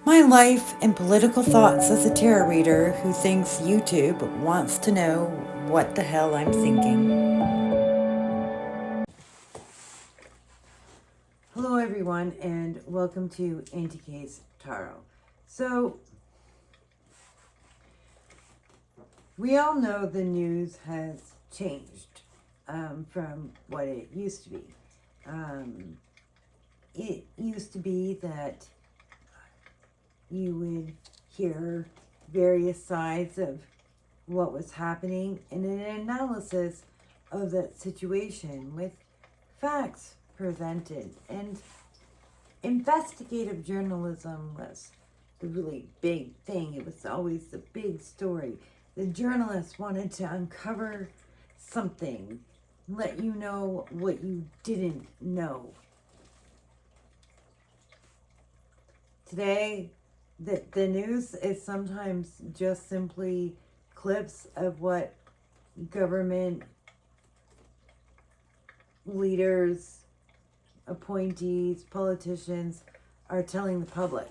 My life and political thoughts as a tarot reader who thinks YouTube wants to know what the hell I'm thinking. Hello, everyone, and welcome to Anti-Case Tarot. So, we all know the news has changed from what it used to be. It used to be that you would hear various sides of what was happening and an analysis of that situation with facts presented. And investigative journalism was the really big thing. It was always the big story. The journalists wanted to uncover something, let you know what you didn't know. Today, the news is sometimes just simply clips of what government leaders, appointees, politicians are telling the public.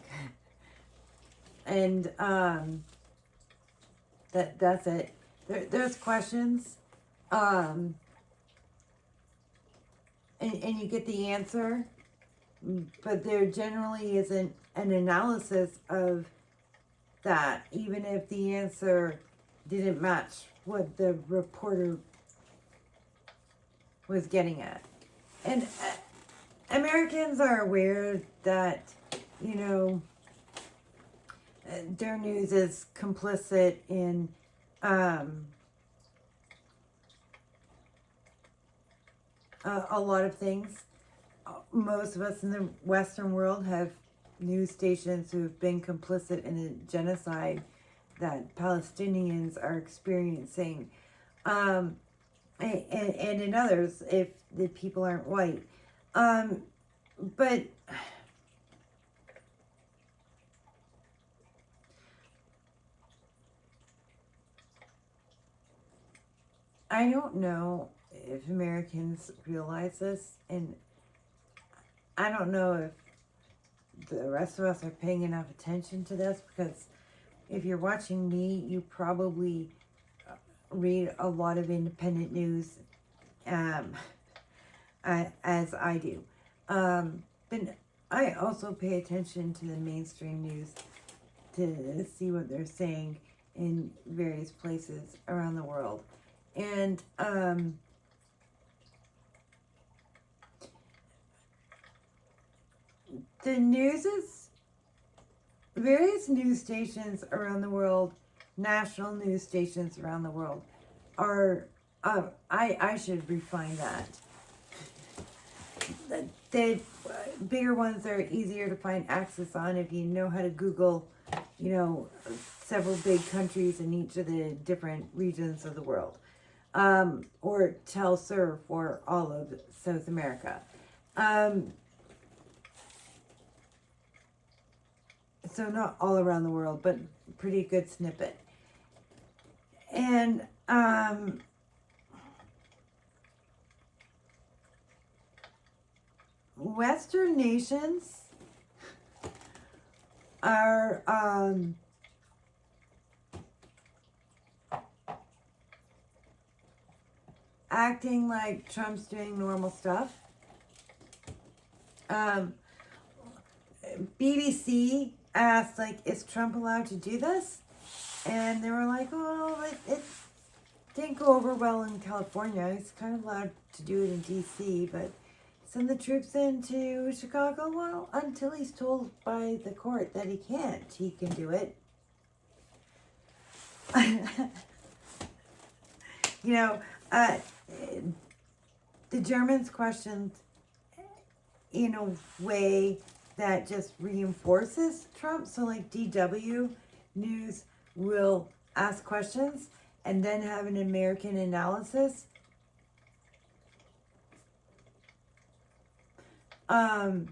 And that's it. There's questions, and you get the answer, but there generally isn't an analysis of that, even if the answer didn't match what the reporter was getting at. And Americans are aware that, their news is complicit in a lot of things. Most of us in the Western world have news stations who have been complicit in a genocide that Palestinians are experiencing, and in others if the people aren't white. But I don't know if Americans realize this, and I don't know if the rest of us are paying enough attention to this, because if you're watching me, you probably read a lot of independent news, as I do. But I also pay attention to the mainstream news to see what they're saying in various places around the world. And the news is various news stations around the world, national news stations around the world, are I should refine that. The bigger ones are easier to find access on if you know how to Google, several big countries in each of the different regions of the world, or TelSur for all of South America. So not all around the world, but pretty good snippet. And Western nations are acting like Trump's doing normal stuff. BBC asked, is Trump allowed to do this? And they were like, oh, it didn't go over well in California. He's kind of allowed to do it in DC, but send the troops into Chicago? Well, until he's told by the court that he can't, he can do it. The Germans questioned in a way that just reinforces Trump. So DW News will ask questions and then have an American analysis. That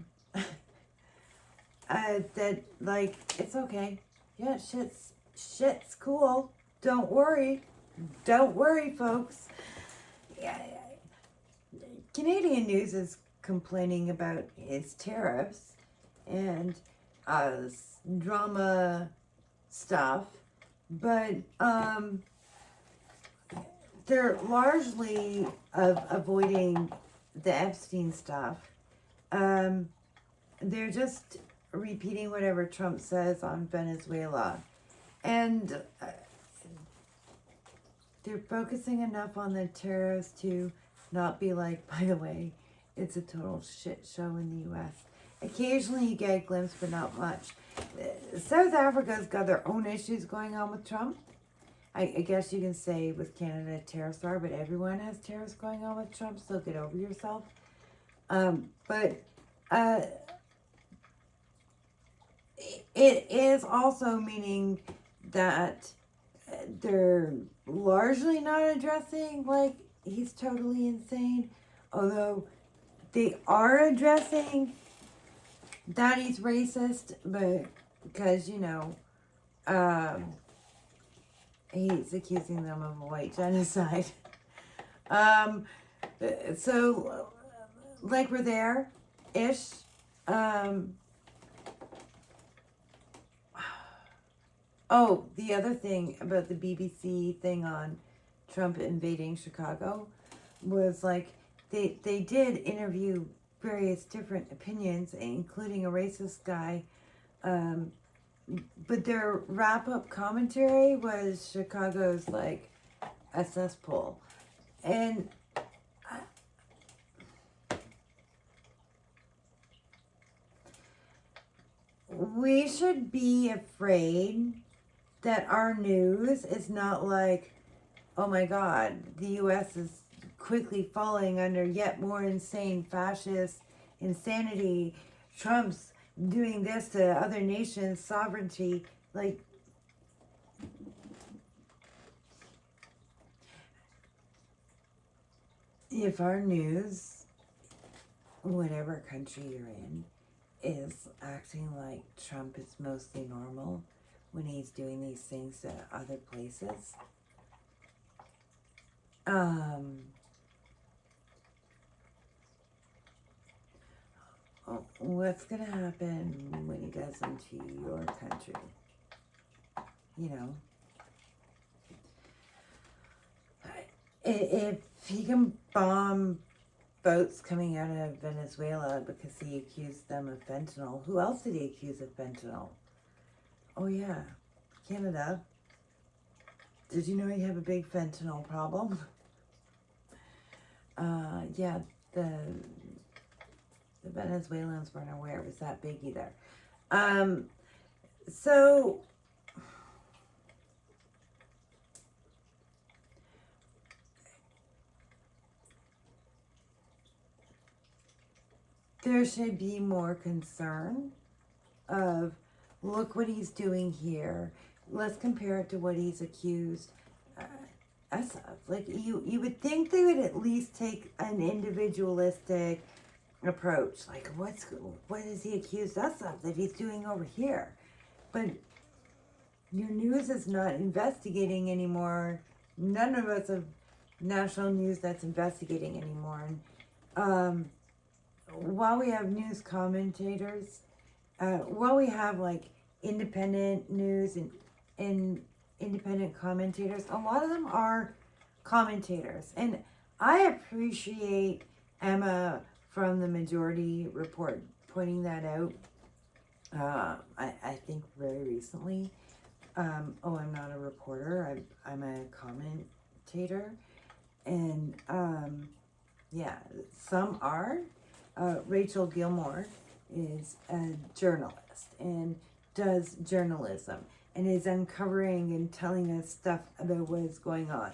it's okay. Yeah, shit's cool. Don't worry, folks. Yeah, Canadian news is complaining about his tariffs, and drama stuff, but they're largely avoiding the Epstein stuff. They're just repeating whatever Trump says on Venezuela. And they're focusing enough on the tariffs to not be like, by the way, it's a total shit show in the U.S. Occasionally you get a glimpse, but not much. South Africa's got their own issues going on with Trump. I guess you can say with Canada tariffs are, but everyone has tariffs going on with Trump, so get over yourself. But it is also meaning that they're largely not addressing, like, he's totally insane, although they are addressing that he's racist, but because, you know, he's accusing them of a white genocide. So, like, we're there-ish. Oh, the other thing about the BBC thing on Trump invading Chicago was, like, they did interview various different opinions, including a racist guy, but their wrap-up commentary was Chicago's, like, a cesspool. And we should be afraid that our news is not like, oh my God, the U.S. is quickly falling under yet more insane fascist insanity. Trump's doing this to other nations' sovereignty. Like, if our news, whatever country you're in, is acting like Trump is mostly normal when he's doing these things to other places, what's gonna happen when he does them to your country? You know, if he can bomb boats coming out of Venezuela because he accused them of fentanyl, who else did he accuse of fentanyl? Oh yeah, Canada. Did you know you have a big fentanyl problem? Yeah, the Venezuelans weren't aware it was that big either. So there should be more concern of, look what he's doing here. Let's compare it to what he's accused us of. Like, you would think they would at least take an individualistic approach. Like, what is he accused us of that he's doing over here? But your news is not investigating anymore. None of us have national news that's investigating anymore. And while we have news commentators, while we have, like, independent news and independent commentators, a lot of them are commentators. And I appreciate Emma from the Majority Report pointing that out. I think very recently. I'm not a reporter. I'm a commentator. And yeah, some are. Rachel Gilmore is a journalist and does journalism and is uncovering and telling us stuff about what is going on.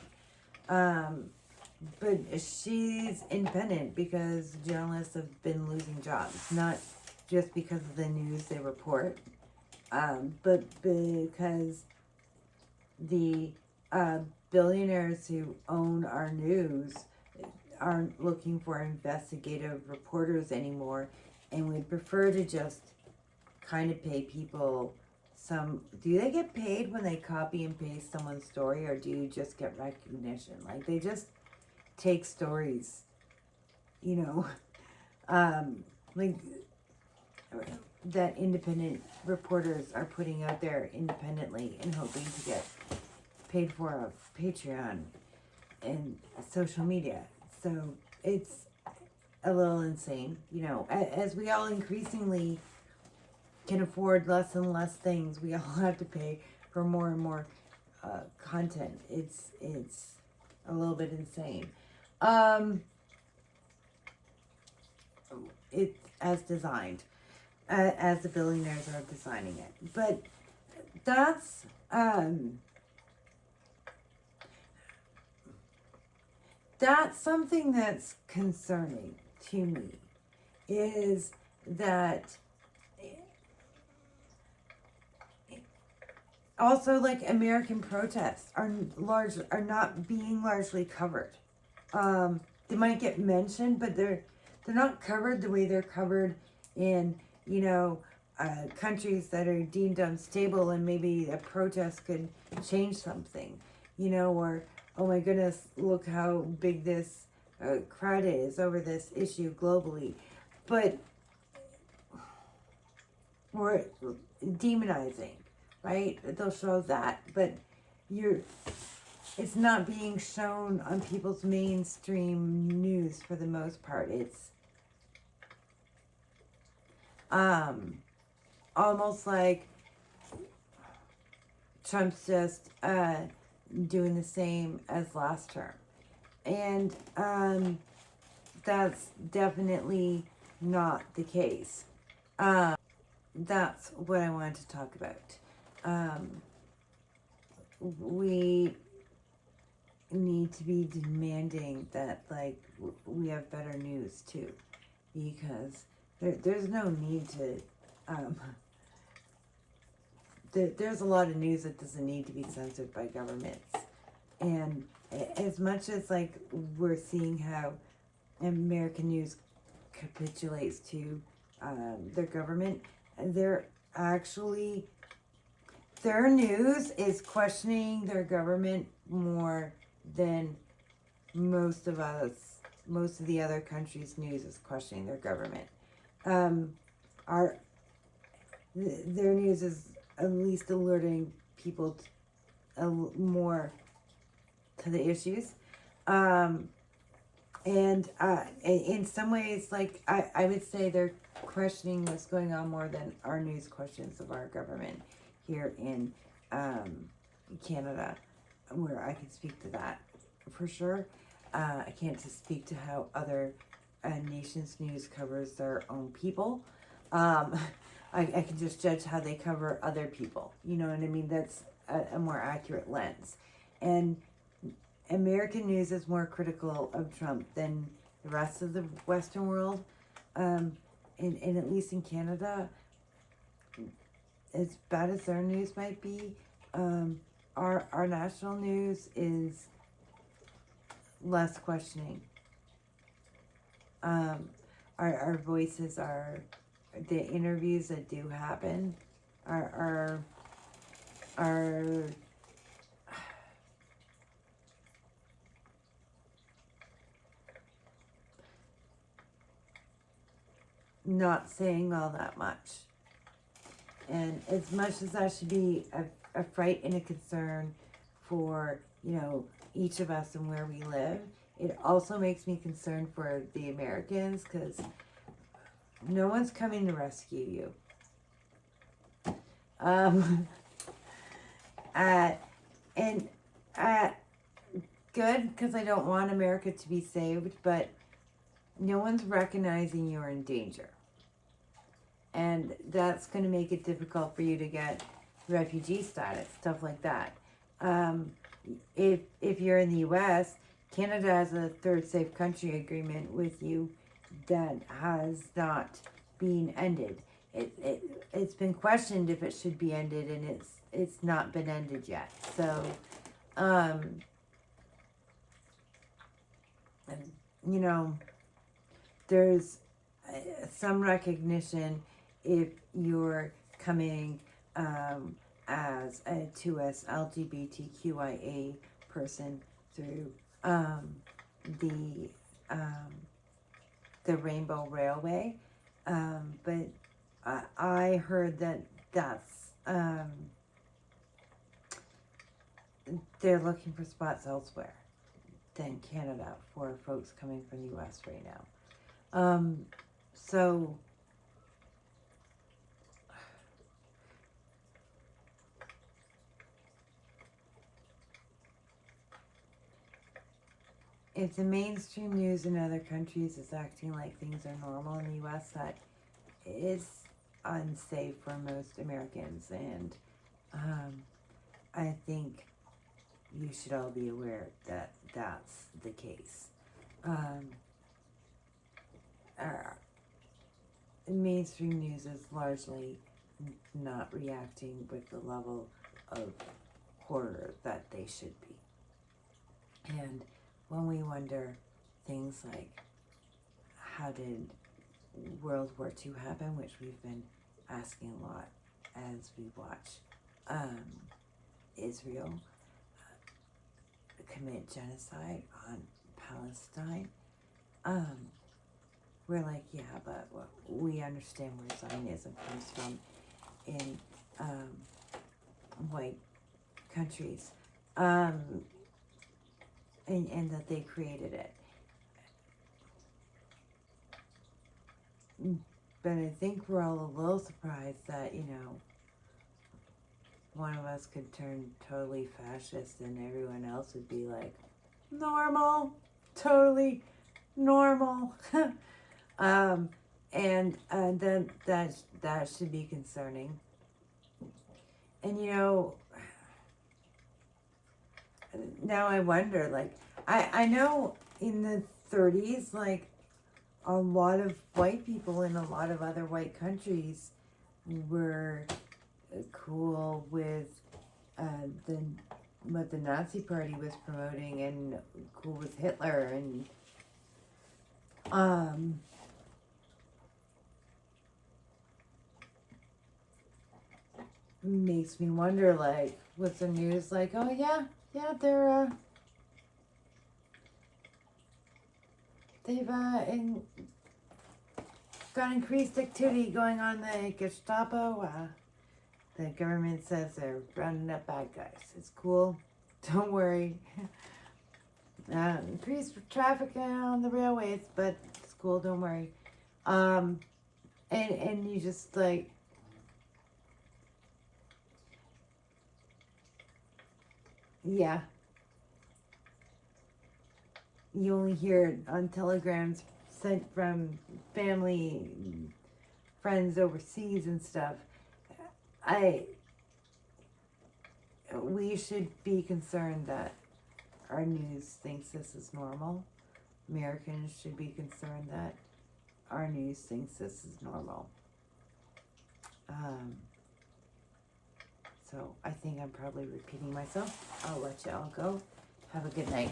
But she's independent because journalists have been losing jobs, not just because of the news they report, but because the billionaires who own our news aren't looking for investigative reporters anymore and would prefer to just kind of pay people some. Do they get paid when they copy and paste someone's story, or do you just get recognition? Like, they just take stories, you know, like, that independent reporters are putting out there independently and hoping to get paid for of Patreon and social media. So it's a little insane, you know, as we all increasingly can afford less and less things, we all have to pay for more and more content. It's a little bit insane. It's as designed, as the billionaires are designing it. But that's something that's concerning to me, is that also, like, American protests are not being largely covered. They might get mentioned, but they're not covered the way they're covered in, you know, countries that are deemed unstable, and maybe a protest could change something, you know, or, oh my goodness, look how big this crowd is over this issue globally. But, or demonizing, right? They'll show that, but it's not being shown on people's mainstream news for the most part. It's almost like Trump's just doing the same as last term. And that's definitely not the case. That's what I wanted to talk about. We need to be demanding that, like, we have better news too, because there's no need to there's a lot of news that doesn't need to be censored by governments. And as much as, like, we're seeing how American news capitulates to their government, their news is questioning their government more than most of the other countries' news is questioning their government. Their news is at least alerting people more to the issues. And in some ways, like, I would say they're questioning what's going on more than our news questions of our government here in Canada, where I can speak to that for sure. I can't just speak to how other nations' news covers their own people. I can just judge how they cover other people. You know what I mean? That's a more accurate lens. And American news is more critical of Trump than the rest of the Western world. And at least in Canada, as bad as their news might be, our national news is less questioning. Our voices are, the interviews that do happen are not saying all that much. And as much as that should be a fright and a concern for, you know, each of us and where we live, it also makes me concerned for the Americans, because no one's coming to rescue you. Good, because I don't want America to be saved, but no one's recognizing you're in danger. And that's going to make it difficult for you to get refugee status, stuff like that. If you're in the U.S., Canada has a third safe country agreement with you that has not been ended. It's been questioned if it should be ended, and it's not been ended yet. So, you know, there's some recognition if you're coming as a 2S LGBTQIA person through the Rainbow Railway, but I heard that that's, they're looking for spots elsewhere than Canada for folks coming from the U.S. right now. So if the mainstream news in other countries is acting like things are normal in the U.S., that is unsafe for most Americans, and I think you should all be aware that that's the case. Our mainstream news is largely not reacting with the level of horror that they should be. And when we wonder things like, how did World War II happen, which we've been asking a lot as we watch Israel commit genocide on Palestine, we're like, yeah, but we understand where Zionism comes from in white countries, and that they created it. But I think we're all a little surprised that, one of us could turn totally fascist and everyone else would be like, normal, totally normal. And then that should be concerning. And now I wonder, like, I know in the 30s, like, a lot of white people in a lot of other white countries were cool with what the Nazi Party was promoting, and cool with Hitler, and makes me wonder, like, what's the news like? Oh yeah, they're they've got increased activity going on the Gestapo. The government says they're rounding up bad guys. It's cool. Don't worry. Increased traffic on the railways, but it's cool. Don't worry. And you just like, yeah. You only hear it on telegrams sent from family, friends overseas and stuff. We should be concerned that our news thinks this is normal. Americans should be concerned that our news thinks this is normal. So I think I'm probably repeating myself. I'll let you all go. Have a good night.